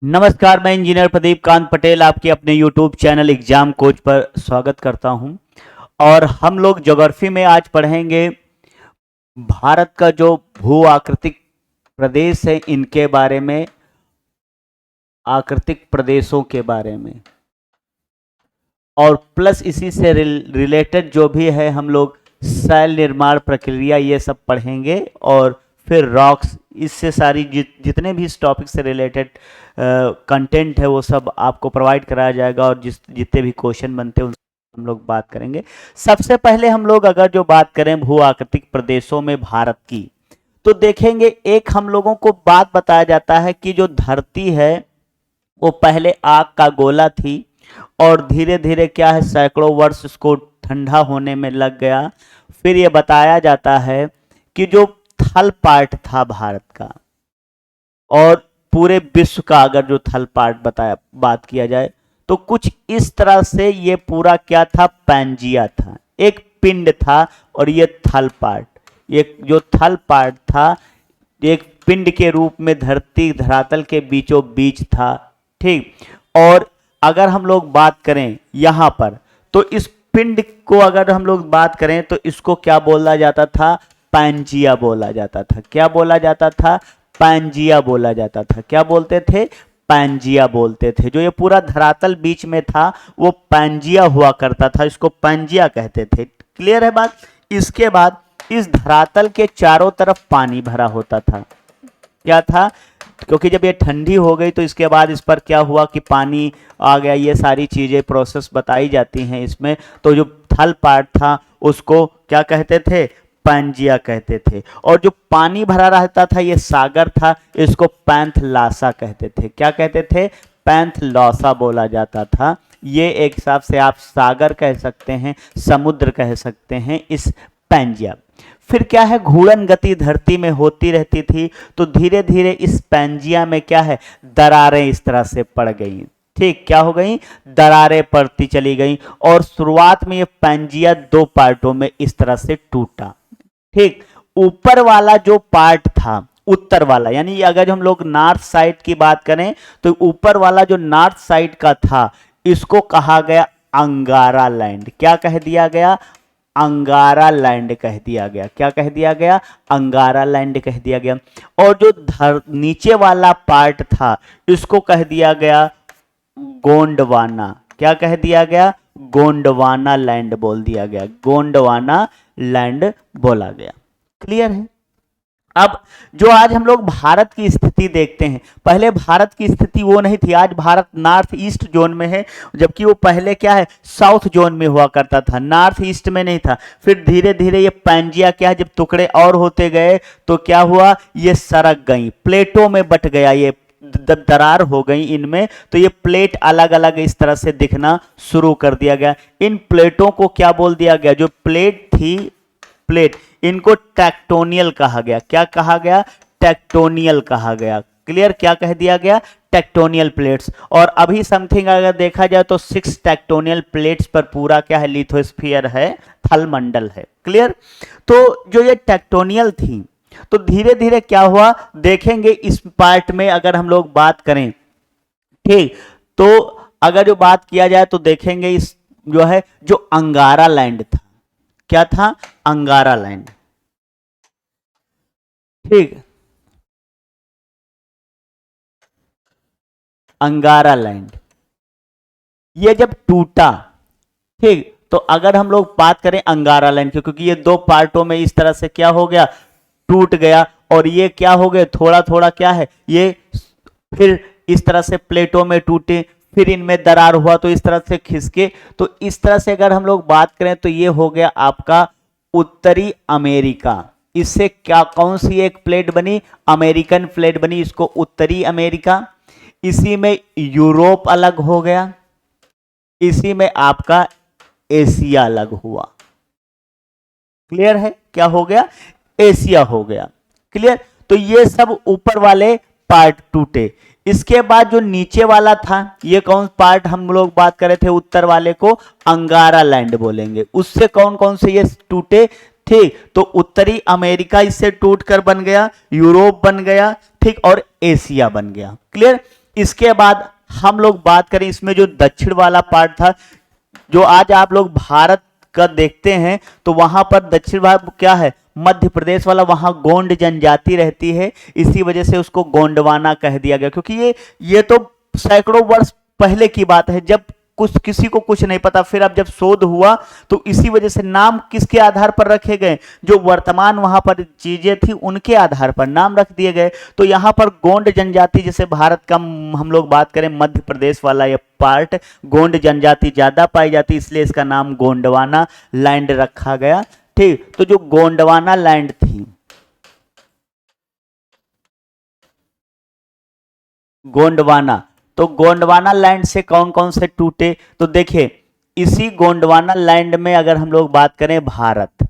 नमस्कार, मैं इंजीनियर प्रदीप कांत पटेल आपके अपने यूट्यूब चैनल एग्जाम कोच पर स्वागत करता हूं। और हम लोग ज्योग्राफी में आज पढ़ेंगे भारत का जो भू आकृतिक प्रदेश है इनके बारे में, आकृतिक प्रदेशों के बारे में, और प्लस इसी से रिलेटेड जो भी है हम लोग शैल निर्माण प्रक्रिया ये सब पढ़ेंगे। और फिर रॉक्स, इससे सारी जितने भी इस टॉपिक से रिलेटेड कंटेंट है वो सब आपको प्रोवाइड कराया जाएगा और जितने भी क्वेश्चन बनते हैं उन हम लोग बात करेंगे। सबसे पहले हम लोग अगर जो बात करें भू आकृतिक प्रदेशों में भारत की, तो देखेंगे एक हम लोगों को बात बताया जाता है कि जो धरती है वो पहले आग का गोला थी और धीरे धीरे क्या है सैकड़ों वर्ष उसको ठंडा होने में लग गया। फिर ये बताया जाता है कि जो थल पार्ट था भारत का और पूरे विश्व का अगर जो थल पार्ट बात किया जाए तो कुछ इस तरह से ये पूरा क्या था, पैंजिया था, एक पिंड था। और ये थल पार्ट, ये जो थल पार्ट था एक पिंड के रूप में धरती धरातल के बीचों बीच था। ठीक, और अगर हम लोग बात करें यहाँ पर तो इस पिंड को अगर हम लोग बात करें तो इसको क्या बोला जाता था, पैंजिया बोला जाता था। क्या बोला जाता था, पैंजिया बोला जाता था। क्या बोलते थे, पैंजिया बोलते थे। जो ये पूरा धरातल बीच में था वो पैंजिया हुआ करता था, इसको पैंजिया कहते थे। क्लियर है बात। इसके बाद इस धरातल के चारों तरफ पानी भरा होता था। क्या था, क्योंकि जब ये ठंडी हो गई तो इसके बाद इस पर क्या हुआ कि पानी आ गया, ये सारी चीजें प्रोसेस बताई जाती हैं इसमें। तो जो थल पार्ट था उसको क्या कहते थे, पैंजिया कहते थे। और जो पानी भरा रहता था ये सागर था, इसको पैंथलासा कहते थे। क्या कहते थे, पैंथलौसा बोला जाता था। ये एक हिसाब से आप सागर कह सकते हैं, समुद्र कह सकते हैं इस पैंजिया। फिर क्या है, घूर्णन गति धरती में होती रहती थी तो धीरे धीरे इस पैंजिया में क्या है, दरारें इस तरह से पड़ गई। ठीक, क्या हो गई, दरारें पड़ती चली गई। और शुरुआत में ये पैंजिया दो पार्टों में इस तरह से टूटा। ठीक, ऊपर वाला जो पार्ट था, उत्तर वाला, यानी अगर हम लोग नॉर्थ साइड की बात करें तो ऊपर वाला जो नॉर्थ साइड का था इसको कहा गया अंगारा लैंड। क्या कह दिया गया, अंगारा लैंड कह दिया गया। क्या कह दिया गया, अंगारा लैंड कह दिया गया। और जो नीचे वाला पार्ट था इसको कह दिया गया गोंडवाना। क्या कह दिया गया, गोंडवाना लैंड बोल दिया गया, गोंडवाना लैंड बोला गया। क्लियर है। अब जो आज हम लोग भारत की स्थिति देखते हैं, पहले भारत की स्थिति वो नहीं थी। आज भारत नॉर्थ ईस्ट जोन में है, जबकि वो पहले क्या है, साउथ जोन में हुआ करता था, नॉर्थ ईस्ट में नहीं था। फिर धीरे धीरे ये पैंजिया क्या है, जब टुकड़े और होते गए तो क्या हुआ, ये सरक गई, प्लेटों में बट गया, ये दरार हो गई इनमें, तो ये प्लेट अलग अलग इस तरह से दिखना शुरू कर दिया गया। इन प्लेटों को क्या बोल दिया गया, जो प्लेट थी, प्लेट, इनको टेक्टोनियल कहा गया। क्या कहा गया, टेक्टोनियल कहा गया। क्लियर, क्या कह दिया गया, टेक्टोनियल प्लेट्स। और अभी समथिंग अगर देखा जाए तो 6 टेक्टोनियल प्लेट्स पर पूरा क्या है, लिथोस्फीयर है, थल मंडल है। क्लियर। तो जो ये टेक्टोनियल थी तो धीरे धीरे क्या हुआ देखेंगे इस पार्ट में अगर हम लोग बात करें। ठीक, तो अगर जो बात किया जाए तो देखेंगे इस जो है, जो अंगारा लैंड था, क्या था, अंगारा लैंड। ठीक, अंगारा लैंड ये जब टूटा, ठीक, तो अगर हम लोग बात करें अंगारा लैंड की, क्योंकि ये दो पार्टों में इस तरह से क्या हो गया, टूट गया। और ये क्या हो गए, थोड़ा थोड़ा क्या है, ये फिर इस तरह से प्लेटों में टूटे, फिर इनमें दरार हुआ तो इस तरह से खिसके। तो इस तरह से अगर हम लोग बात करें तो ये हो गया आपका उत्तरी अमेरिका। इससे क्या, कौन सी एक प्लेट बनी, अमेरिकन प्लेट बनी, इसको उत्तरी अमेरिका। इसी में यूरोप अलग हो गया, इसी में आपका एशिया अलग हुआ। क्लियर है, क्या हो गया, एशिया हो गया। क्लियर। तो ये सब ऊपर वाले पार्ट टूटे। इसके बाद जो नीचे वाला था, ये कौन पार्ट हम लोग बात कर रहे थे, उत्तर वाले को अंगारा लैंड बोलेंगे। उससे कौन कौन से ये टूटे थे, तो उत्तरी अमेरिका इससे टूटकर बन गया, यूरोप बन गया, ठीक, और एशिया बन गया। क्लियर। इसके बाद हम लोग बात करें इसमें जो दक्षिण वाला पार्ट था, जो आज आप लोग भारत का देखते हैं, तो वहां पर दक्षिण भाग क्या है, मध्य प्रदेश वाला, वहां गोंड जनजाति रहती है, इसी वजह से उसको गोंडवाना कह दिया गया। क्योंकि ये तो सैकड़ों वर्ष पहले की बात है, जब कुछ किसी को कुछ नहीं पता, फिर अब जब शोध हुआ तो इसी वजह से नाम किसके आधार पर रखे गए, जो वर्तमान वहां पर चीजें थी उनके आधार पर नाम रख दिए गए। तो यहाँ पर गोंड जनजाति, जैसे भारत का हम लोग बात करें मध्य प्रदेश वाला ये पार्ट, गोंड जनजाति ज्यादा पाई जाती, इसलिए इसका नाम गोंडवाना लैंड रखा गया। ठीक, तो जो गोंडवाना लैंड थी, गोंडवाना, तो गोंडवाना लैंड से कौन कौन से टूटे, तो देखिए इसी गोंडवाना लैंड में अगर हम लोग बात करें भारत,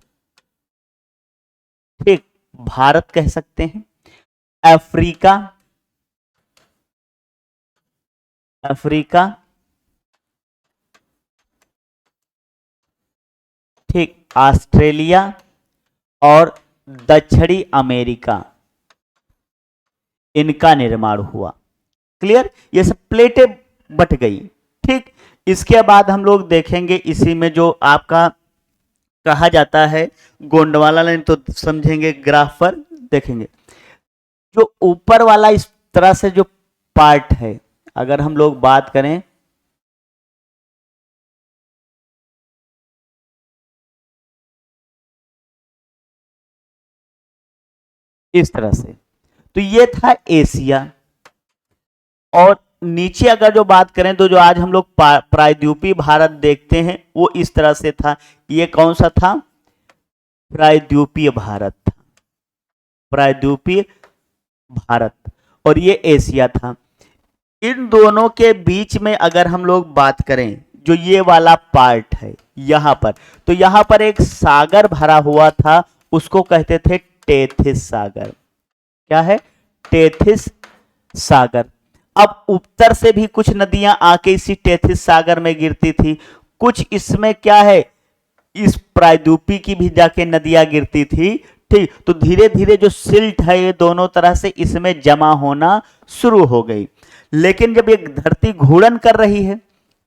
ठीक, भारत कह सकते हैं, अफ्रीका, अफ्रीका, ठीक, ऑस्ट्रेलिया और दक्षिणी अमेरिका, इनका निर्माण हुआ। क्लियर, ये सब प्लेटें बट गई। ठीक, इसके बाद हम लोग देखेंगे इसी में जो आपका कहा जाता है गोंडवाना लाइन, तो समझेंगे ग्राफ पर देखेंगे, जो ऊपर वाला इस तरह से जो पार्ट है, अगर हम लोग बात करें इस तरह से, तो ये था एशिया। और नीचे अगर जो बात करें तो जो आज हम लोग प्रायद्वीपीय भारत देखते हैं वो इस तरह से था। ये कौन सा था, प्रायद्वीपीय भारत था, प्रायद्वीपीय भारत, और ये एशिया था। इन दोनों के बीच में अगर हम लोग बात करें, जो ये वाला पार्ट है यहां पर, तो यहां पर एक सागर भरा हुआ था, उसको कहते थे टेथिस सागर। क्या है, टेथिस सागर। अब उत्तर से भी कुछ नदियां आके इसी टेथिस सागर में गिरती थी, कुछ इसमें क्या है, इस प्रायद्वीपी की भी जाके नदियां गिरती थी। ठीक, तो धीरे धीरे जो सिल्ट है ये दोनों तरह से इसमें जमा होना शुरू हो गई। लेकिन जब ये धरती घूर्णन कर रही है,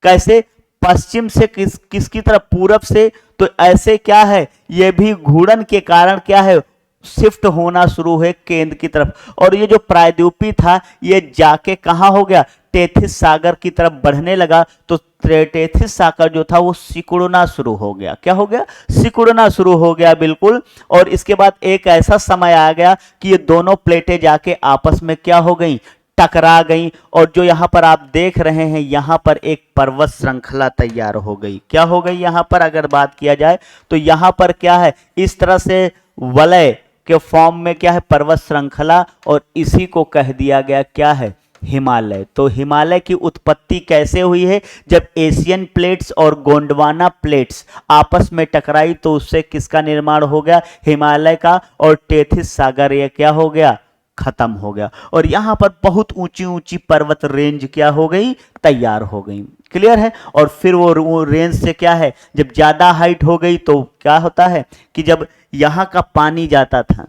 कैसे, पश्चिम से किसकी तरफ, पूरब से, तो ऐसे क्या है, ये भी घूर्णन के कारण क्या है, शिफ्ट होना शुरू है केंद्र की तरफ। और ये जो प्रायद्वीपी था ये जाके कहां हो गया, टेथिस सागर की तरफ बढ़ने लगा। तो टेथिस सागर जो था वो सिकुड़ना शुरू हो गया। क्या हो गया, सिकुड़ना शुरू हो गया, बिल्कुल। और इसके बाद एक ऐसा समय आ गया कि ये दोनों प्लेटें जाके आपस में क्या हो गई, टकरा गई। और जो यहां पर आप देख रहे हैं, यहां पर एक पर्वत श्रृंखला तैयार हो गई। क्या हो गई, यहां पर अगर बात किया जाए तो यहां पर क्या है, इस तरह से वलय के फॉर्म में क्या है, पर्वत श्रृंखला, और इसी को कह दिया गया क्या है, हिमालय। तो हिमालय की उत्पत्ति कैसे हुई है, जब एशियन प्लेट्स और गोंडवाना प्लेट्स आपस में टकराई, तो उससे किसका निर्माण हो गया, हिमालय का, और टेथिस सागर ये क्या हो गया, खत्म हो गया। और यहां पर बहुत ऊंची ऊंची पर्वत रेंज क्या हो गई, तैयार हो गई। क्लियर है। और फिर वो रेंज से क्या है, जब ज्यादा हाइट हो गई तो क्या होता है कि जब यहां का पानी जाता था,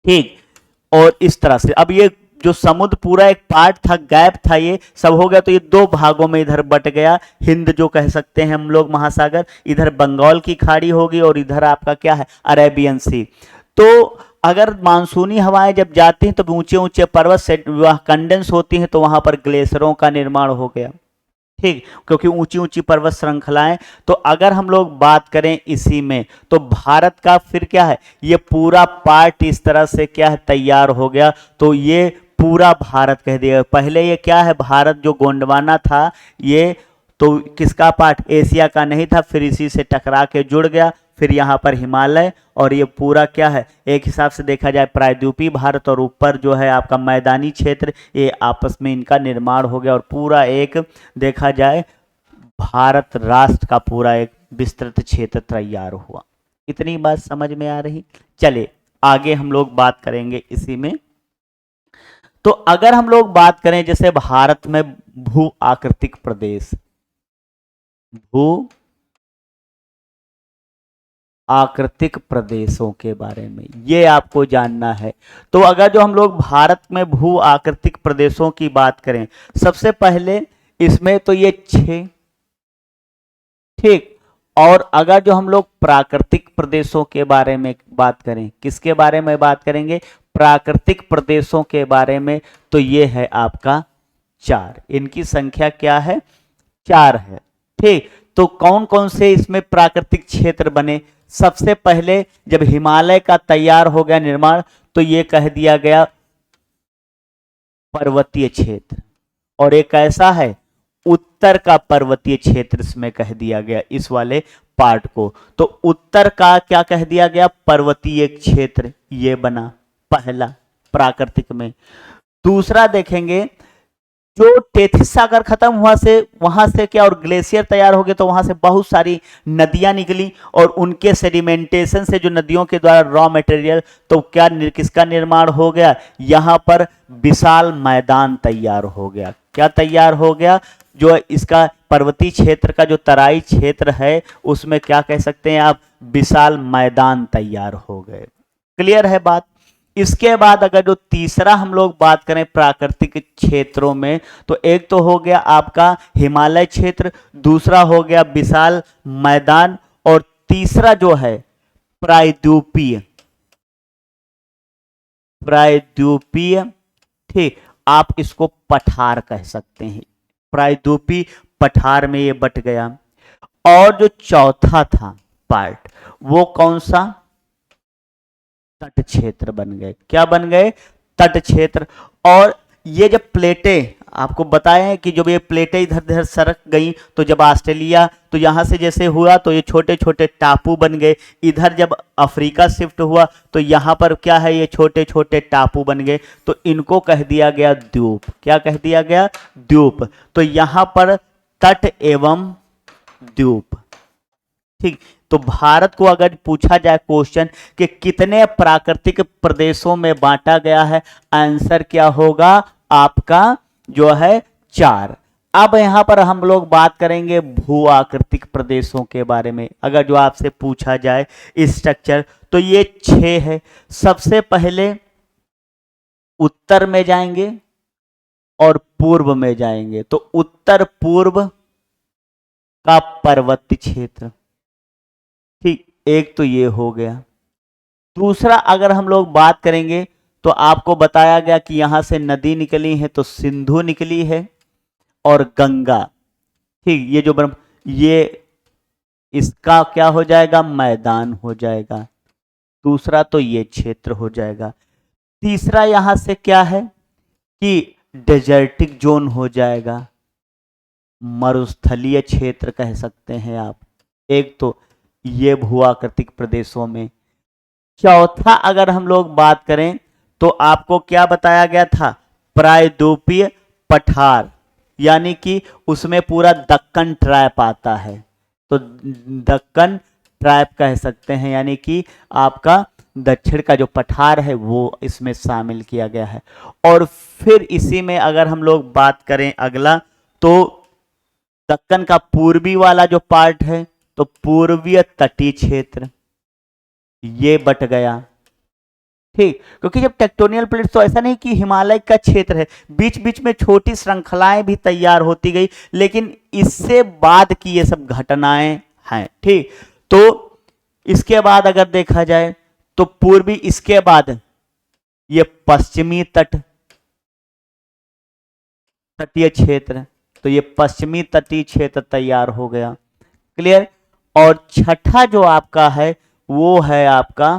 ठीक, और इस तरह से अब ये जो समुद्र पूरा एक पार्ट था, गैप था, ये सब हो गया, तो ये दो भागों में इधर बट गया। हिंद जो कह सकते हैं हम लोग महासागर, इधर बंगाल की खाड़ी होगी, और इधर आपका क्या है, अरेबियन सी। तो अगर मानसूनी हवाएं जब जाती हैं तो ऊंचे ऊंचे पर्वत से कंडेंस होती हैं, तो वहां पर ग्लेशियरों का निर्माण हो गया। ठीक, क्योंकि ऊंची ऊंची पर्वत श्रृंखलाएं। तो अगर हम लोग बात करें इसी में, तो भारत का फिर क्या है, ये पूरा पार्ट इस तरह से क्या है, तैयार हो गया। तो ये पूरा भारत कह दिया। पहले ये क्या है, भारत जो गोंडवाना था, ये तो किसका पार्ट, एशिया का नहीं था, फिर इसी से टकरा के जुड़ गया। फिर यहाँ पर हिमालय, और ये पूरा क्या है, एक हिसाब से देखा जाए प्रायद्वीपीय भारत, और ऊपर जो है आपका मैदानी क्षेत्र, ये आपस में इनका निर्माण हो गया। और पूरा एक देखा जाए भारत राष्ट्र का पूरा एक विस्तृत क्षेत्र तैयार हुआ। इतनी बात समझ में आ रही। चलिए आगे हम लोग बात करेंगे इसी में। तो अगर हम लोग बात करें जैसे भारत में भू आकृतिक प्रदेश, भू आकृतिक प्रदेशों के बारे में, ये आपको जानना है। तो अगर जो हम लोग भारत में भू आकृतिक प्रदेशों की बात करें, सबसे पहले इसमें तो ये 6, ठीक। और अगर जो हम लोग प्राकृतिक प्रदेशों के बारे में बात करें, किसके बारे में बात करेंगे, प्राकृतिक प्रदेशों के बारे में, तो ये है आपका 4। इनकी संख्या क्या है, 4 है, ठीक। तो कौन कौन से इसमें प्राकृतिक क्षेत्र बने, सबसे पहले जब हिमालय का तैयार हो गया निर्माण, तो ये कह दिया गया पर्वतीय क्षेत्र, और एक ऐसा है उत्तर का पर्वतीय क्षेत्र, इसमें कह दिया गया इस वाले पार्ट को। तो उत्तर का क्या कह दिया गया, पर्वतीय क्षेत्र, ये बना पहला प्राकृतिक में। दूसरा देखेंगे, जो टेथिस सागर खत्म हुआ से वहां से क्या, और ग्लेशियर तैयार हो गए, तो वहां से बहुत सारी नदियां निकली, और उनके सेडिमेंटेशन से जो नदियों के द्वारा रॉ मटेरियल, तो क्या किसका निर्माण हो गया, यहां पर विशाल मैदान तैयार हो गया। क्या तैयार हो गया, जो इसका पर्वतीय क्षेत्र का जो तराई क्षेत्र है, उसमें क्या कह सकते हैं आप, विशाल मैदान तैयार हो गए। क्लियर है बात। इसके बाद अगर जो तीसरा हम लोग बात करें प्राकृतिक क्षेत्रों में, तो एक तो हो गया आपका हिमालय क्षेत्र, दूसरा हो गया विशाल मैदान, और तीसरा जो है प्रायद्वीपीय, प्रायद्वीपीय, ठीक। आप इसको पठार कह सकते हैं, प्रायद्वीपीय पठार में ये बट गया। और जो चौथा था पार्ट, वो कौन सा, तट क्षेत्र बन गए। क्या बन गए, तट क्षेत्र। और ये जब प्लेटें आपको बताए हैं कि जब ये प्लेटें इधर उधर सरक गई, तो जब ऑस्ट्रेलिया, तो यहां से जैसे हुआ, तो ये छोटे छोटे टापू बन गए। इधर जब अफ्रीका शिफ्ट हुआ, तो यहां पर क्या है, ये छोटे छोटे टापू बन गए, तो इनको कह दिया गया द्वीप। क्या कह दिया गया, द्वीप। तो यहां पर तट एवं द्वीप, ठीक। तो भारत को अगर पूछा जाए क्वेश्चन कि कितने प्राकृतिक प्रदेशों में बांटा गया है, आंसर क्या होगा आपका, जो है 4। अब यहां पर हम लोग बात करेंगे भू आकृतिक प्रदेशों के बारे में। अगर जो आपसे पूछा जाए स्ट्रक्चर, तो ये 6 है। सबसे पहले उत्तर में जाएंगे और पूर्व में जाएंगे। तो उत्तर पूर्व का पर्वतीय क्षेत्र, ठीक, एक तो ये हो गया। दूसरा अगर हम लोग बात करेंगे, तो आपको बताया गया कि यहां से नदी निकली है, तो सिंधु निकली है और गंगा, ठीक। ये जो ये इसका क्या हो जाएगा, मैदान हो जाएगा। दूसरा तो ये क्षेत्र हो जाएगा। तीसरा यहां से क्या है कि डेजर्टिक जोन हो जाएगा, मरुस्थलीय क्षेत्र कह सकते हैं आप। एक तो ये भूआकृतिक प्रदेशों में। चौथा अगर हम लोग बात करें, तो आपको क्या बताया गया था, प्रायद्वीपीय पठार, यानी कि उसमें पूरा दक्कन ट्राइब आता है। तो दक्कन ट्राइब कह सकते हैं, यानी कि आपका दक्षिण का जो पठार है वो इसमें शामिल किया गया है। और फिर इसी में अगर हम लोग बात करें अगला, तो दक्कन का पूर्वी वाला जो पार्ट है, तो पूर्वीय तटीय क्षेत्र, ये बट गया, ठीक। क्योंकि जब टेक्टोनियल प्लेट्स, तो ऐसा नहीं कि हिमालय का क्षेत्र है, बीच बीच में छोटी श्रृंखलाएं भी तैयार होती गई, लेकिन इससे बाद की ये सब घटनाएं हैं, ठीक। तो इसके बाद अगर देखा जाए, तो पूर्वी, इसके बाद ये पश्चिमी तटीय क्षेत्र, तो ये पश्चिमी तटीय क्षेत्र तैयार हो गया। क्लियर। और छठा जो आपका है, वो है आपका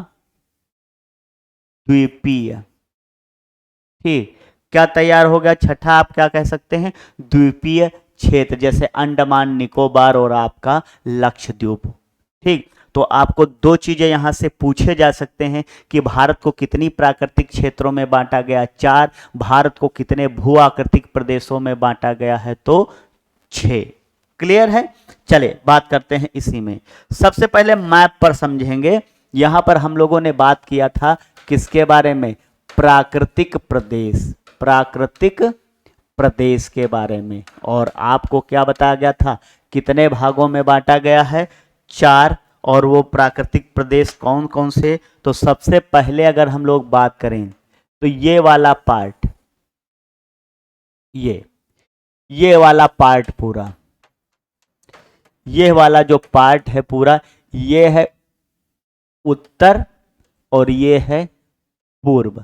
द्वीपीय, ठीक। क्या तैयार हो गया, छठा आप क्या कह सकते हैं, द्वीपीय क्षेत्र, जैसे अंडमान निकोबार और आपका लक्षद्वीप, ठीक। तो आपको 2 चीजें यहां से पूछे जा सकते हैं कि भारत को कितनी प्राकृतिक क्षेत्रों में बांटा गया, 4। भारत को कितने भू आकृतिक प्रदेशों में बांटा गया है, तो 6। क्लियर है। चले बात करते हैं इसी में। सबसे पहले मैप पर समझेंगे। यहां पर हम लोगों ने बात किया था किसके बारे में, प्राकृतिक प्रदेश, प्राकृतिक प्रदेश के बारे में। और आपको क्या बताया गया था, कितने भागों में बांटा गया है, 4। और वो प्राकृतिक प्रदेश कौन कौन से, तो सबसे पहले अगर हम लोग बात करें तो ये वाला पार्ट, ये वाला पार्ट पूरा, ये वाला जो पार्ट है पूरा, ये है उत्तर और ये है पूर्व।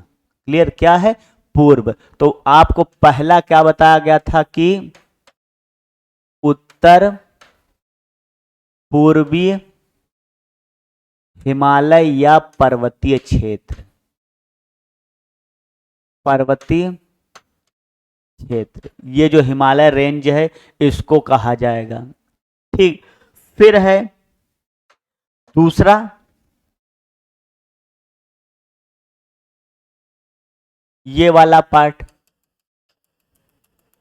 क्लियर? क्या है? पूर्व। तो आपको पहला क्या बताया गया था कि उत्तर पूर्वीय हिमालय या पर्वतीय क्षेत्र, पर्वतीय क्षेत्र, ये जो हिमालय रेंज है इसको कहा जाएगा। ठीक। फिर है दूसरा, ये वाला पार्ट,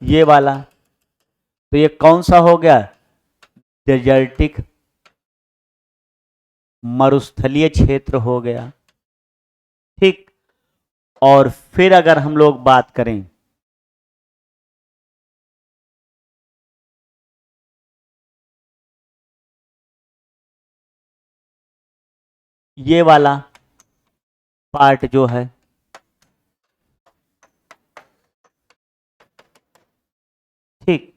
ये वाला, तो ये कौन सा हो गया? डेजर्टिक, मरुस्थलीय क्षेत्र हो गया। ठीक। और फिर अगर हम लोग बात करें ये वाला पार्ट जो है, ठीक,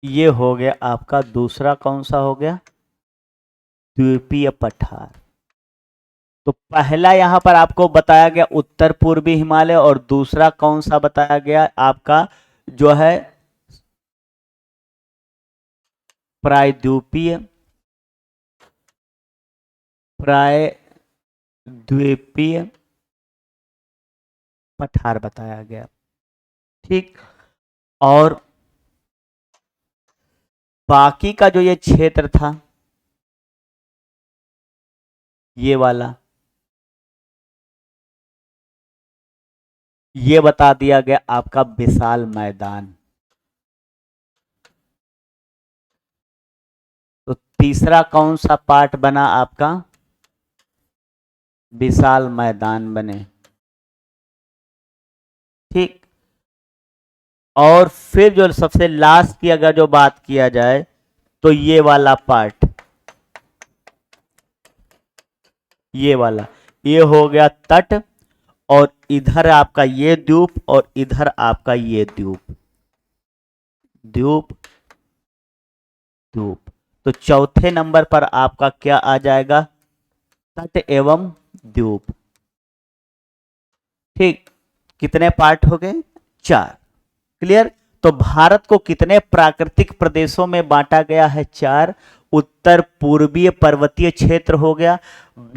ये हो गया आपका दूसरा, कौन सा हो गया? द्वीपीय पठार। तो पहला यहां पर आपको बताया गया उत्तर पूर्वी हिमालय, और दूसरा कौन सा बताया गया आपका, जो है प्रायद्वीपीय, प्रायद्वीपीय पठार बताया गया। ठीक। और बाकी का जो ये क्षेत्र था, ये वाला, ये बता दिया गया आपका विशाल मैदान। तो तीसरा कौन सा पार्ट बना आपका? विशाल मैदान बने। ठीक। और फिर जो सबसे लास्ट की अगर जो बात किया जाए तो ये वाला पार्ट, ये वाला, ये हो गया तट, और इधर आपका ये द्वीप और इधर आपका ये द्वीप, द्वीप, द्वीप। तो चौथे नंबर पर आपका क्या आ जाएगा? तट एवं द्वीप। ठीक। कितने पार्ट हो गए? 4। क्लियर? तो भारत को कितने प्राकृतिक प्रदेशों में बांटा गया है? 4। उत्तर पूर्वीय पर्वतीय क्षेत्र हो गया,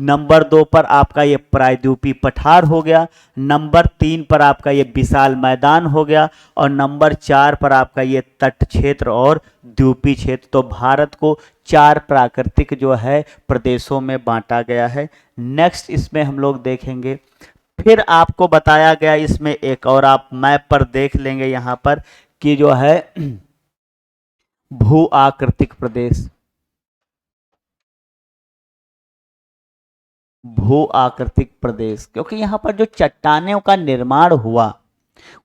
नंबर 2 पर आपका ये प्रायद्वीपीय पठार हो गया, नंबर 3 पर आपका ये विशाल मैदान हो गया, और नंबर 4 पर आपका ये तट क्षेत्र और द्वीपीय क्षेत्र। तो भारत को 4 प्राकृतिक जो है प्रदेशों में बांटा गया है। नेक्स्ट इसमें हम लोग देखेंगे, फिर आपको बताया गया इसमें एक और, आप मैप पर देख लेंगे यहां पर कि जो है भू आकृतिक प्रदेश, भू आकृतिक प्रदेश, क्योंकि यहां पर जो चट्टानों का निर्माण हुआ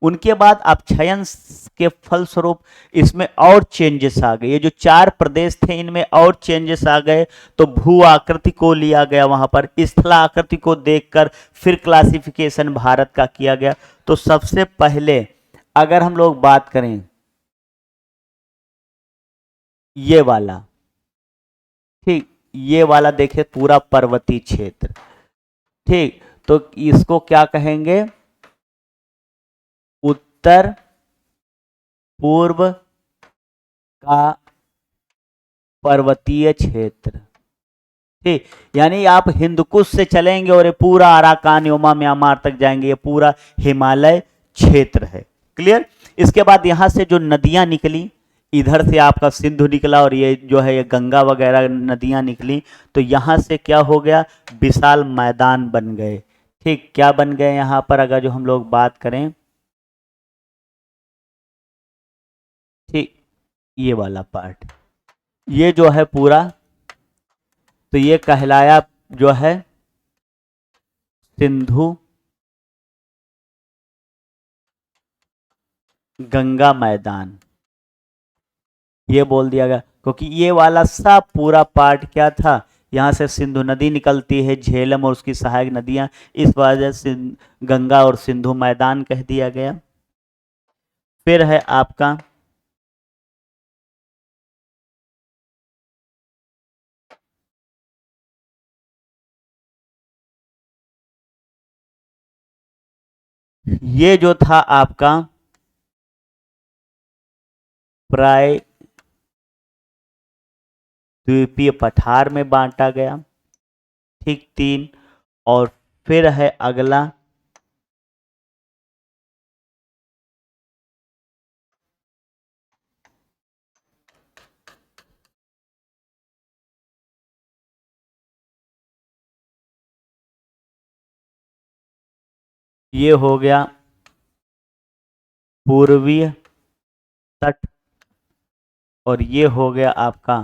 उनके बाद अपक्षयन के फलस्वरूप इसमें और चेंजेस आ गए। ये जो 4 प्रदेश थे इनमें और चेंजेस आ गए, तो भू आकृति को लिया गया वहां पर, स्थल आकृति को देखकर फिर क्लासिफिकेशन भारत का किया गया। तो सबसे पहले अगर हम लोग बात करें ये वाला, ठीक, ये वाला देखिए पूरा पर्वतीय क्षेत्र। ठीक। तो इसको क्या कहेंगे? उत्तर पूर्व का पर्वतीय क्षेत्र। ठीक। यानी आप हिंदकुश से चलेंगे और ये पूरा अराकान योमा म्यांमार तक जाएंगे, ये पूरा हिमालय क्षेत्र है। क्लियर? इसके बाद यहाँ से जो नदियाँ निकली, इधर से आपका सिंधु निकला और ये जो है ये गंगा वगैरह नदियाँ निकली, तो यहाँ से क्या हो गया, विशाल मैदान बन गए। ठीक, क्या बन गए यहाँ पर अगर जो हम लोग बात करें, ठीक, ये वाला पार्ट, ये जो है पूरा, तो ये कहलाया जो है सिंधु गंगा मैदान, ये बोल दिया गया, क्योंकि ये वाला सब पूरा पार्ट क्या था, यहाँ से सिंधु नदी निकलती है, झेलम और उसकी सहायक नदियां, इस वजह से गंगा और सिंधु मैदान कह दिया गया। फिर है आपका ये जो था आपका प्रायद्वीपीय पठार में बांटा गया। ठीक, 3। और फिर है अगला ये हो गया पूर्वीय तट और ये हो गया आपका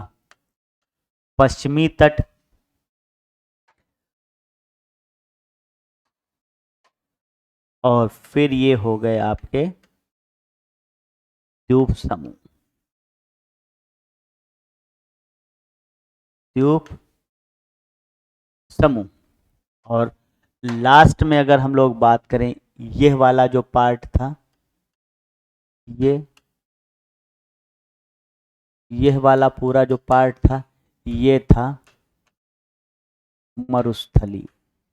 पश्चिमी तट। और फिर ये हो गए आपके द्वीप समूह, द्वीप समूह। और लास्ट में अगर हम लोग बात करें, यह वाला जो पार्ट था, यह वाला पूरा जो पार्ट था, ये था मरुस्थली।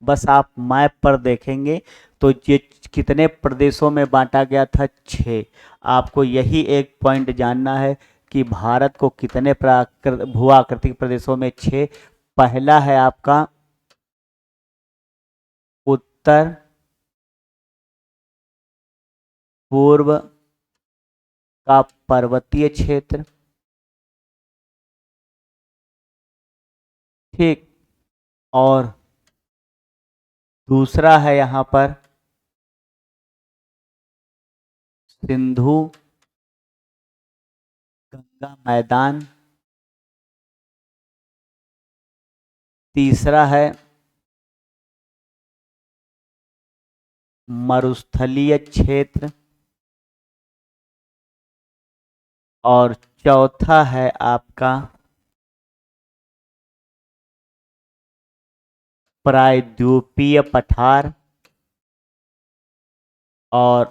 बस आप मैप पर देखेंगे तो ये कितने प्रदेशों में बांटा गया था, 6। आपको यही एक पॉइंट जानना है कि भारत को कितने भू-आकृतिक प्रदेशों में, 6। पहला है आपका उत्तर पूर्व का पर्वतीय क्षेत्र, ठीक, और दूसरा है यहाँ पर सिंधु गंगा मैदान, तीसरा है मरुस्थलीय क्षेत्र, और चौथा है आपका प्रायद्वीपीय पठार, और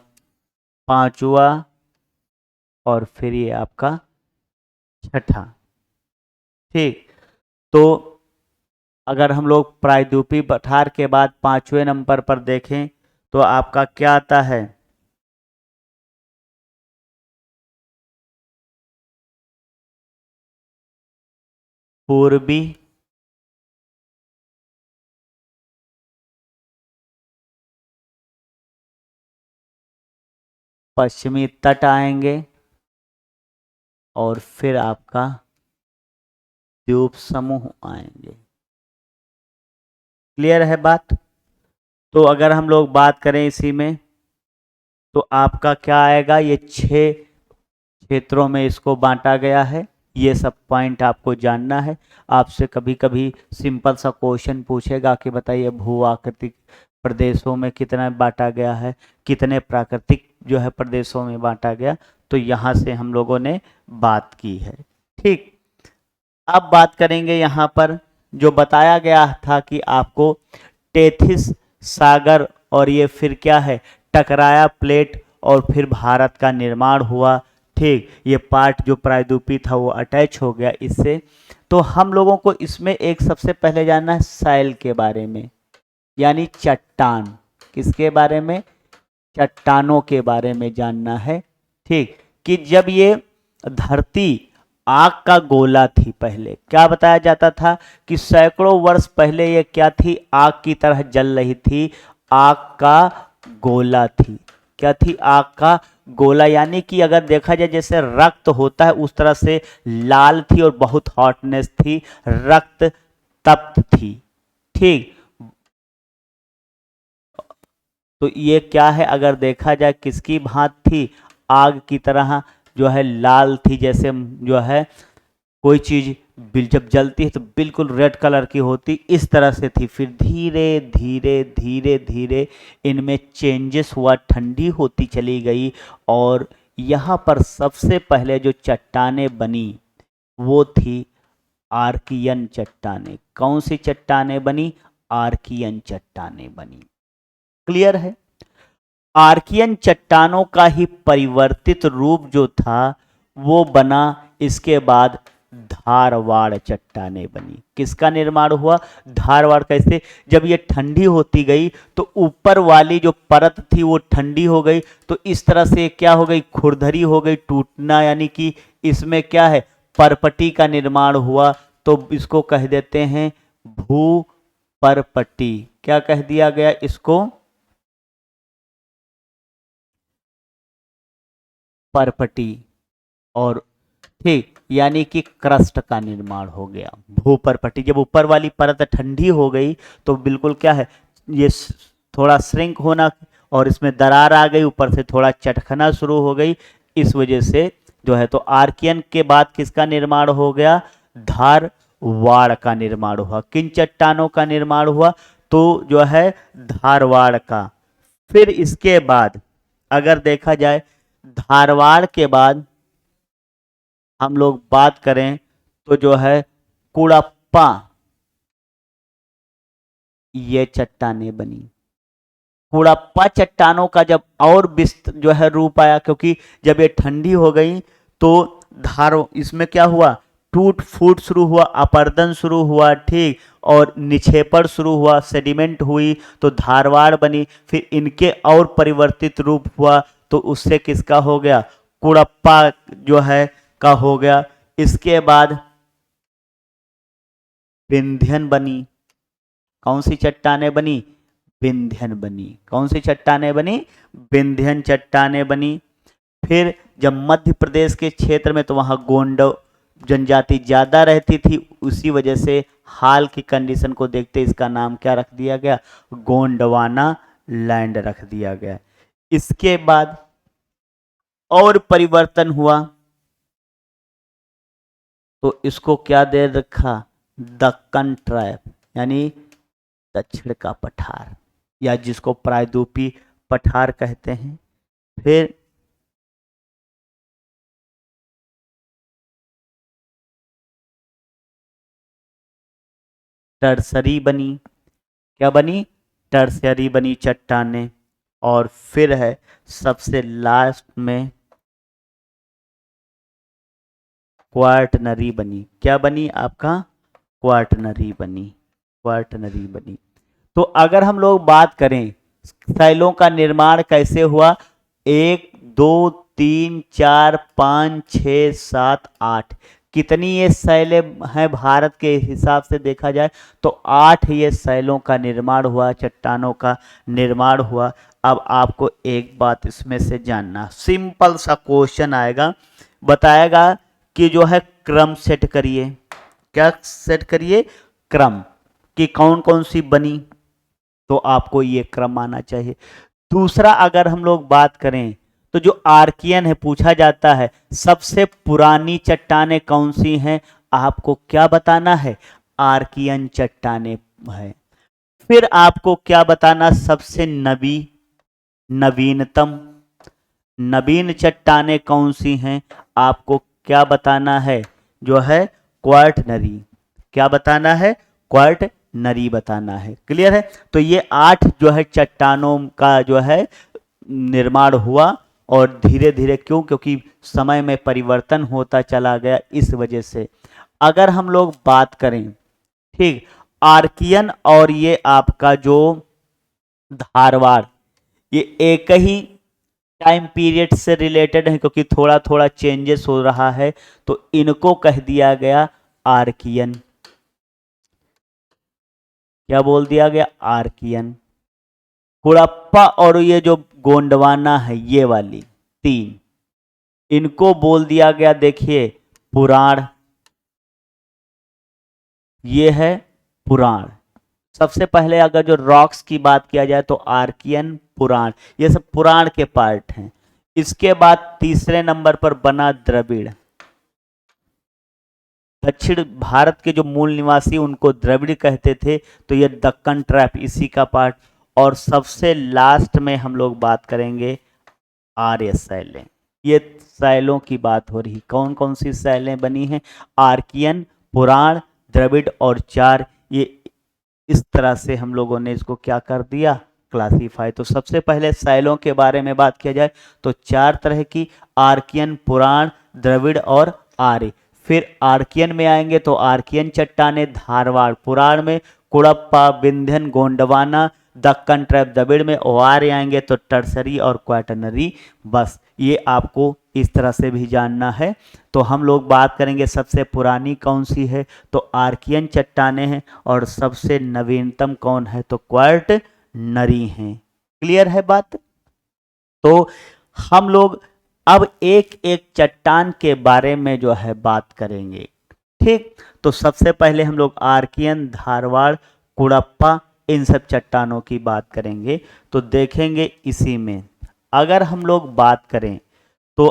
5वां और फिर ये आपका 6ठा। ठीक, तो अगर हम लोग प्रायद्वीपीय पठार के बाद 5वें नंबर पर देखें तो आपका क्या आता है, पूर्वी पश्चिमी तट आएंगे, और फिर आपका द्वीप समूह आएंगे। क्लियर है बात? तो अगर हम लोग बात करें इसी में, तो आपका क्या आएगा, ये 6 क्षेत्रों में इसको बांटा गया है। ये सब पॉइंट आपको जानना है। आपसे कभी कभी सिंपल सा क्वेश्चन पूछेगा कि बताइए भू आकृतिक प्रदेशों में कितना बांटा गया है, कितने प्राकृतिक जो है प्रदेशों में बांटा गया, तो यहाँ से हम लोगों ने बात की है। ठीक, अब बात करेंगे यहाँ पर जो बताया गया था कि आपको टेथिस सागर और ये फिर क्या है, टकराया प्लेट और फिर भारत का निर्माण हुआ। ठीक, ये पार्ट जो प्रायद्वीपीय था वो अटैच हो गया इससे। तो हम लोगों को इसमें एक सबसे पहले जानना है सैल के बारे में, यानी चट्टान। किसके बारे में? चट्टानों के बारे में जानना है। ठीक, कि जब ये धरती आग का गोला थी, पहले क्या बताया जाता था कि सैकड़ों वर्ष पहले ये क्या थी, आग की तरह जल रही थी, आग का गोला थी। क्या थी? आग का गोला, यानी कि अगर देखा जाए जैसे रक्त होता है उस तरह से लाल थी और बहुत हॉटनेस थी, रक्त तप्त थी। ठीक, तो ये क्या है, अगर देखा जाए किसकी भांत थी, आग की तरह जो है लाल थी, जैसे जो है कोई चीज जब जलती है तो बिल्कुल रेड कलर की होती, इस तरह से थी। फिर धीरे धीरे धीरे धीरे इनमें चेंजेस हुआ, ठंडी होती चली गई, और यहाँ पर सबसे पहले जो चट्टानें बनी वो थी आर्कियन चट्टानें। कौन सी चट्टानें बनी? आर्कियन चट्टानें बनी। क्लियर है? आर्कियन चट्टानों का ही परिवर्तित रूप जो था वो बना इसके बाद धारवाड़ चट्टानें बनी। किसका निर्माण हुआ? धारवाड़। कैसे? जब ये ठंडी होती गई तो ऊपर वाली जो परत थी वो ठंडी हो गई, तो इस तरह से क्या हो गई, खुरदरी हो गई, टूटना, यानी कि इसमें क्या है, परपटी का निर्माण हुआ। तो इसको कह देते हैं भू परपटी। क्या कह दिया गया इसको? परपटी। और ठीक, यानी कि क्रस्ट का निर्माण हो गया, भूपरपटी। जब ऊपर वाली परत ठंडी हो गई तो बिल्कुल क्या है, ये थोड़ा श्रिंक होना और इसमें दरार आ गई, ऊपर से थोड़ा चटकना शुरू हो गई, इस वजह से जो है। तो आर्कियन के बाद किसका निर्माण हो गया? धारवाड़ का निर्माण हुआ। किन चट्टानों का निर्माण हुआ? तो जो है धारवाड़ का। फिर इसके बाद अगर देखा जाए, धारवाड़ के बाद हम लोग बात करें तो जो है कुड़प्पा, ये चट्टानें बनी। कुड़प्पा चट्टानों का जब और जो है रूप आया, क्योंकि जब ये ठंडी हो गई तो धारो इसमें क्या हुआ, टूट फूट शुरू हुआ, अपर्दन शुरू हुआ, ठीक, और निक्षेपण शुरू हुआ, सेडिमेंट हुई, तो धारवाड़ बनी। फिर इनके और परिवर्तित रूप हुआ तो उससे किसका हो गया, कुड़प्पा जो है का हो गया। इसके बाद विंध्यन बनी। कौन सी चट्टानें बनी? विंध्यन बनी। कौन सी चट्टानें बनी? विंध्यन चट्टानें बनी। फिर जब मध्य प्रदेश के क्षेत्र में, तो वहां गोंड जनजाति ज्यादा रहती थी, उसी वजह से हाल की कंडीशन को देखते इसका नाम क्या रख दिया गया, गोंडवाना लैंड रख दिया गया। इसके बाद और परिवर्तन हुआ तो इसको क्या दे रखा, दक्कन ट्राइब, यानी दक्षिण का पठार, या जिसको प्रायद्वीपीय पठार कहते हैं। फिर टर्सरी बनी। क्या बनी? टर्सरी बनी चट्टानें। और फिर है सबसे लास्ट में क्वार्टनरी बनी। क्या बनी आपका? क्वार्टनरी बनी। क्वार्टनरी बनी। तो अगर हम लोग बात करें शैलों का निर्माण कैसे हुआ, 1 2 3 4 5 6 7 8, कितनी ये शैलें हैं भारत के हिसाब से देखा जाए तो 8 ये शैलों का निर्माण हुआ, चट्टानों का निर्माण हुआ। अब आपको एक बात इसमें से जानना, सिंपल सा क्वेश्चन आएगा, बताएगा कि जो है क्रम सेट करिए। क्या सेट करिए? क्रम, कि कौन कौन सी बनी, तो आपको ये क्रम आना चाहिए। दूसरा अगर हम लोग बात करें तो जो आर्कियन है, पूछा जाता है सबसे पुरानी चट्टानें कौन सी हैं, आपको क्या बताना है, आर्कियन चट्टानें है। फिर आपको क्या बताना, सबसे नवीनतम नवीन चट्टानें कौन सी हैं, आपको क्या बताना है, जो है क्वार्टनरी। क्या बताना है? क्वार्टनरी बताना है। क्लियर है? तो ये 8 जो है चट्टानों का जो है निर्माण हुआ, और धीरे धीरे क्यों, क्योंकि समय में परिवर्तन होता चला गया, इस वजह से। अगर हम लोग बात करें, ठीक, आर्कियन और ये आपका जो धारवाड़, ये एक ही टाइम पीरियड से रिलेटेड है, क्योंकि थोड़ा थोड़ा चेंजेस हो रहा है, तो इनको कह दिया गया आर्कियन। क्या बोल दिया गया? आर्कियन। कुड़प्पा और ये जो गोंडवाना है, ये वाली 3, इनको बोल दिया गया, देखिए पुराण, ये है पुराण। सबसे पहले अगर जो रॉक्स की बात किया जाए तो आर्कियन, पुराण, ये सब पुराण के पार्ट हैं। इसके बाद तीसरे नंबर पर बना द्रविड़। दक्षिण भारत के जो मूल निवासी उनको द्रविड़ कहते थे, तो ये दक्कन ट्रैप इसी का पार्ट। और सबसे लास्ट में हम लोग बात करेंगे आर्य शैलें। ये शैलों की बात हो रही, कौन कौन सी शैलें बनी हैं? आर्कियन, पुराण, द्रविड़ और चार। ये इस तरह से हम लोगों ने इसको क्या कर दिया, क्लासीफाई। तो सबसे पहले शैलों के बारे में बात किया जाए तो चार तरह की, आर्कियन, पुराण, द्रविड़ और आर्य। फिर आर्कियन में आएंगे तो आर्कियन चट्टाने धारवाड़, पुराण में कुड़प्पा, विंध्यन, गोंडवाना, दक्कन ट्रैप द्रविड़ में, और आर्य आएंगे तो टर्सरी और क्वाटरनरी। बस ये आपको इस तरह से भी जानना है। तो हम लोग बात करेंगे सबसे पुरानी कौन सी है, तो आर्कियन चट्टाने हैं। और सबसे नवीनतम कौन है, तो क्वाटरनरी हैं। क्लियर है बात? तो हम लोग अब एक एक चट्टान के बारे में जो है बात करेंगे, ठीक। तो सबसे पहले हम लोग आर्कियन, धारवाड़, कुड़प्पा, इन सब चट्टानों की बात करेंगे। तो देखेंगे इसी में अगर हम लोग बात करें तो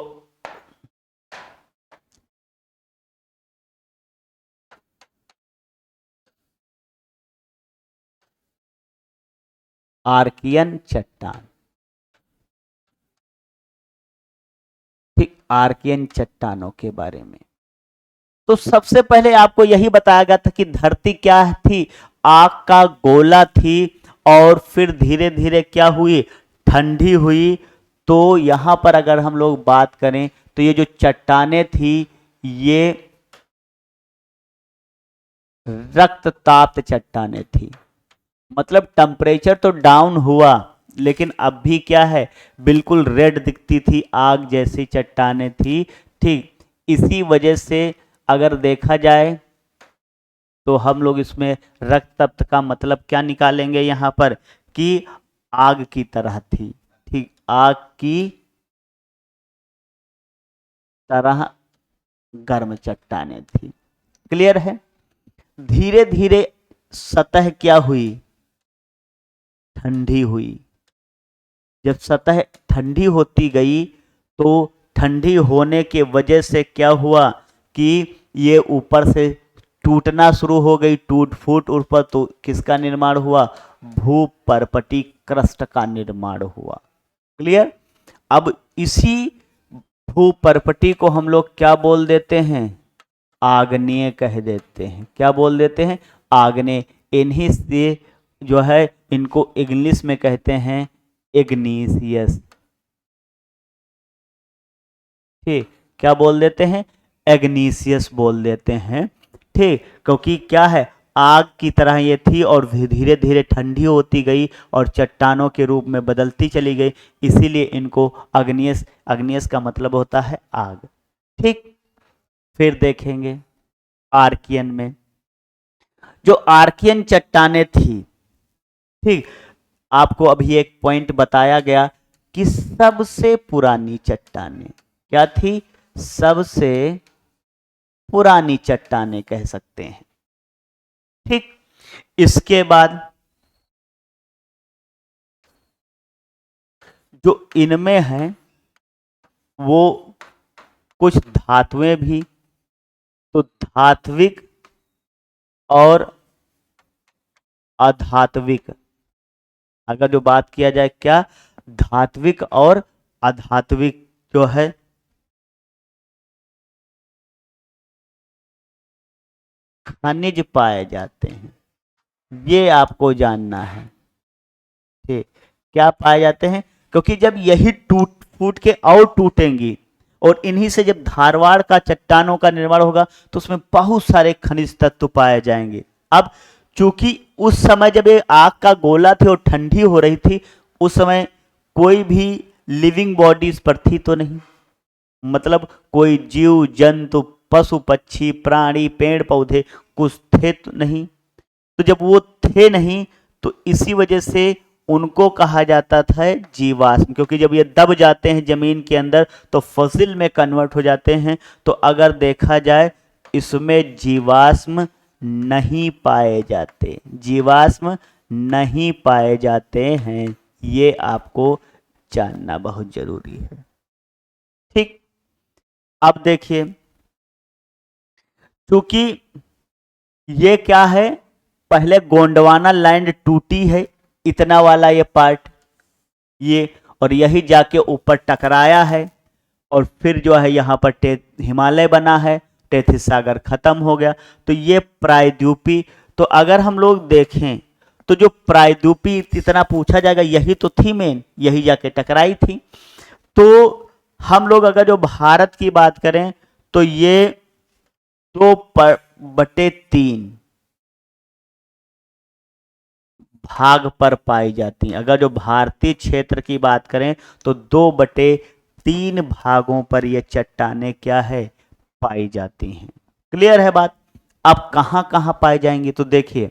आर्कियन चट्टान, ठीक, आर्कियन चट्टानों के बारे में तो सबसे पहले आपको यही बताया गया था कि धरती क्या थी, आग का गोला थी। और फिर धीरे धीरे क्या हुई, ठंडी हुई। तो यहां पर अगर हम लोग बात करें तो ये जो चट्टानें थी ये रक्तताप चट्टानें थी। मतलब टेम्परेचर तो डाउन हुआ, लेकिन अब भी क्या है, बिल्कुल रेड दिखती थी, आग जैसी चट्टानें थी, ठीक। इसी वजह से अगर देखा जाए तो हम लोग इसमें रक्ततप्त का मतलब क्या निकालेंगे यहां पर, कि आग की तरह थी, ठीक, आग की तरह गर्म चट्टानें थी। क्लियर है? धीरे धीरे सतह क्या हुई, ठंडी हुई। जब सतह ठंडी होती गई तो ठंडी होने के वजह से क्या हुआ कि ये ऊपर से टूटना शुरू हो गई, टूट फूट ऊपर, तो किसका निर्माण हुआ, भूपर्पटी क्रस्ट का निर्माण हुआ। क्लियर? अब इसी भूपर्पटी को हम लोग क्या बोल देते हैं, आग्नेय कह देते हैं। क्या बोल देते हैं, आग्नेय। इन्हीं से जो है इनको इंग्लिश में कहते हैं इग्नीशियस, ठीक, क्या बोल देते हैं, एग्नीशियस बोल देते हैं, ठीक। क्योंकि क्या है, आग की तरह ये थी और धीरे धीरे ठंडी होती गई और चट्टानों के रूप में बदलती चली गई, इसीलिए इनको अग्नियस, अग्नियस का मतलब होता है आग, ठीक। फिर देखेंगे आर्कियन में, जो आर्कियन चट्टानें थी, ठीक, आपको अभी एक पॉइंट बताया गया कि सबसे पुरानी चट्टानें क्या थी, सबसे पुरानी चट्टानें कह सकते हैं, ठीक। इसके बाद जो इनमें हैं वो कुछ धातुएं भी, तो धात्विक और अधात्विक। अगर जो बात किया जाए क्या, धात्विक और अधात्विक जो है खनिज पाए जाते हैं, ये आपको जानना है, ठीक। क्या पाए जाते हैं, क्योंकि जब यही टूट फूट के और टूटेंगी और इन्हीं से जब धारवाड़ का चट्टानों का निर्माण होगा तो उसमें बहुत सारे खनिज तत्व पाए जाएंगे। अब चूंकि उस समय जब ये आग का गोला थी और ठंडी हो रही थी, उस समय कोई भी लिविंग बॉडीज पर थी तो नहीं, मतलब कोई जीव जंतु, पशु पक्षी, प्राणी, पेड़ पौधे कुछ थे तो नहीं। तो जब वो थे नहीं तो इसी वजह से उनको कहा जाता था जीवाश्म, क्योंकि जब ये दब जाते हैं जमीन के अंदर तो फसिल में कन्वर्ट हो जाते हैं। तो अगर देखा जाए इसमें जीवाश्म नहीं पाए जाते, जीवाश्म नहीं पाए जाते हैं, ये आपको जानना बहुत जरूरी है। ठीक, अब देखिए, क्योंकि ये क्या है, पहले गोंडवाना लैंड टूटी है, इतना वाला ये पार्ट, ये, और यही जाके ऊपर टकराया है, और फिर जो है यहाँ पर हिमालय बना है, टेथिस सागर खत्म हो गया। तो ये प्रायद्वीपी, तो अगर हम लोग देखें तो जो प्रायद्वीपी इतना पूछा जाएगा, यही तो थी मेन, यही जाके टकराई थी। तो हम लोग अगर जो भारत की बात करें तो ये 2/3 भाग पर पाई जाती हैं। अगर जो भारतीय क्षेत्र की बात करें तो 2/3 भागों पर ये चट्टानें क्या है, पाई जाती हैं। क्लियर है बात। अब कहां कहां पाई जाएंगी, तो देखिए,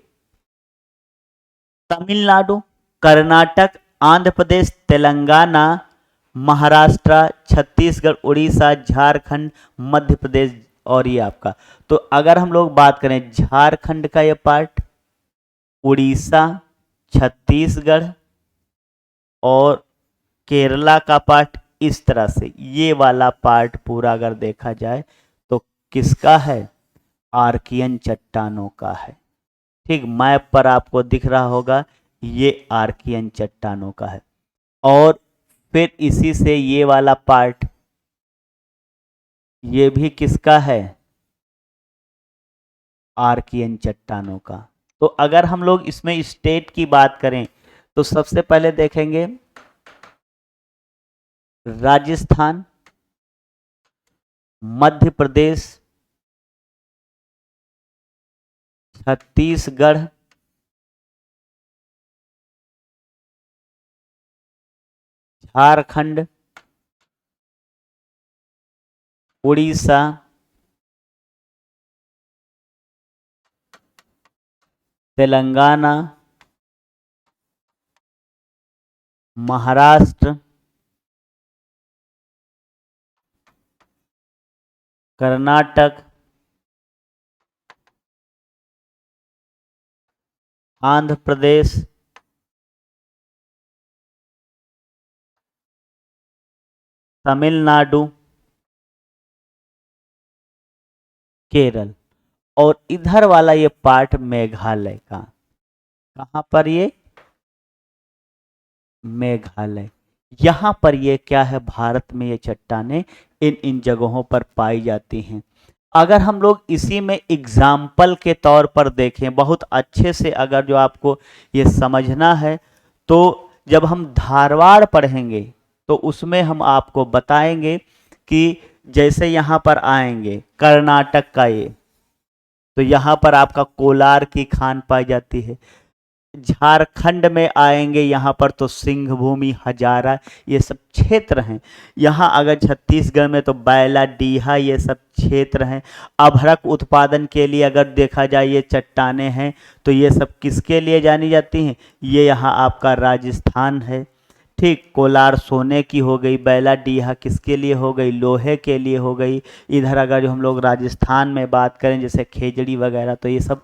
तमिलनाडु, कर्नाटक, आंध्र प्रदेश, तेलंगाना, महाराष्ट्र, छत्तीसगढ़, उड़ीसा, झारखंड, मध्य प्रदेश, और ये आपका, तो अगर हम लोग बात करें झारखंड का ये पार्ट, उड़ीसा, छत्तीसगढ़ और केरला का पार्ट, इस तरह से ये वाला पार्ट पूरा अगर देखा जाए तो किसका है, आर्कियन चट्टानों का है। ठीक, मैप पर आपको दिख रहा होगा, ये आर्कियन चट्टानों का है। और फिर इसी से ये वाला पार्ट, ये भी किसका है, आर्कियन चट्टानों का। तो अगर हम लोग इसमें स्टेट की बात करें तो सबसे पहले देखेंगे राजस्थान, मध्य प्रदेश, छत्तीसगढ़, झारखंड, उड़ीसा, तेलंगाना, महाराष्ट्र, कर्नाटक, आंध्र प्रदेश, तमिलनाडु, केरल, और इधर वाला ये पार्ट मेघालय का। कहां पर ये, मेघालय। यहां पर ये क्या है, भारत में ये चट्टानें इन जगहों पर पाई जाती हैं। अगर हम लोग इसी में एग्जाम्पल के तौर पर देखें बहुत अच्छे से, अगर जो आपको ये समझना है, तो जब हम धारवाड़ पढ़ेंगे तो उसमें हम आपको बताएंगे कि जैसे यहाँ पर आएंगे कर्नाटक का ये, तो यहाँ पर आपका कोलार की खान पाई जाती है। झारखंड में आएंगे यहाँ पर तो सिंह भूमि, हजारा, ये सब क्षेत्र हैं। यहाँ अगर छत्तीसगढ़ में तो बैला, डीहा, ये सब क्षेत्र हैं। अभ्रक उत्पादन के लिए अगर देखा जाए ये चट्टानें हैं, तो ये सब किसके लिए जानी जाती हैं, ये यहाँ आपका राजस्थान है। ठीक, कोलार सोने की हो गई, बैला डीहा किसके लिए हो गई, लोहे के लिए हो गई। इधर अगर जो हम लोग राजस्थान में बात करें जैसे खेजड़ी वगैरह, तो ये सब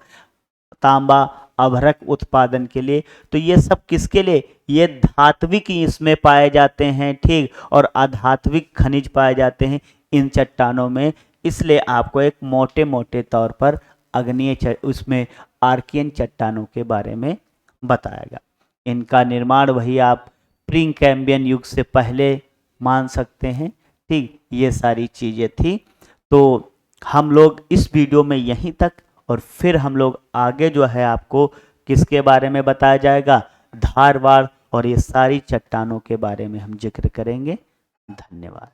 तांबा, अभ्रक उत्पादन के लिए। तो ये सब किसके लिए, ये धात्विक इसमें पाए जाते हैं। ठीक, और अधात्विक खनिज पाए जाते हैं इन चट्टानों में। इसलिए आपको एक मोटे मोटे तौर पर अग्नीय उसमें आर्कियन चट्टानों के बारे में बताएगा। इनका निर्माण वही आप प्री कैम्बियन युग से पहले मान सकते हैं। ठीक, ये सारी चीज़ें थी। तो हम लोग इस वीडियो में यहीं तक, और फिर हम लोग आगे जो है आपको किसके बारे में बताया जाएगा, धारवाड़ और ये सारी चट्टानों के बारे में हम जिक्र करेंगे। धन्यवाद।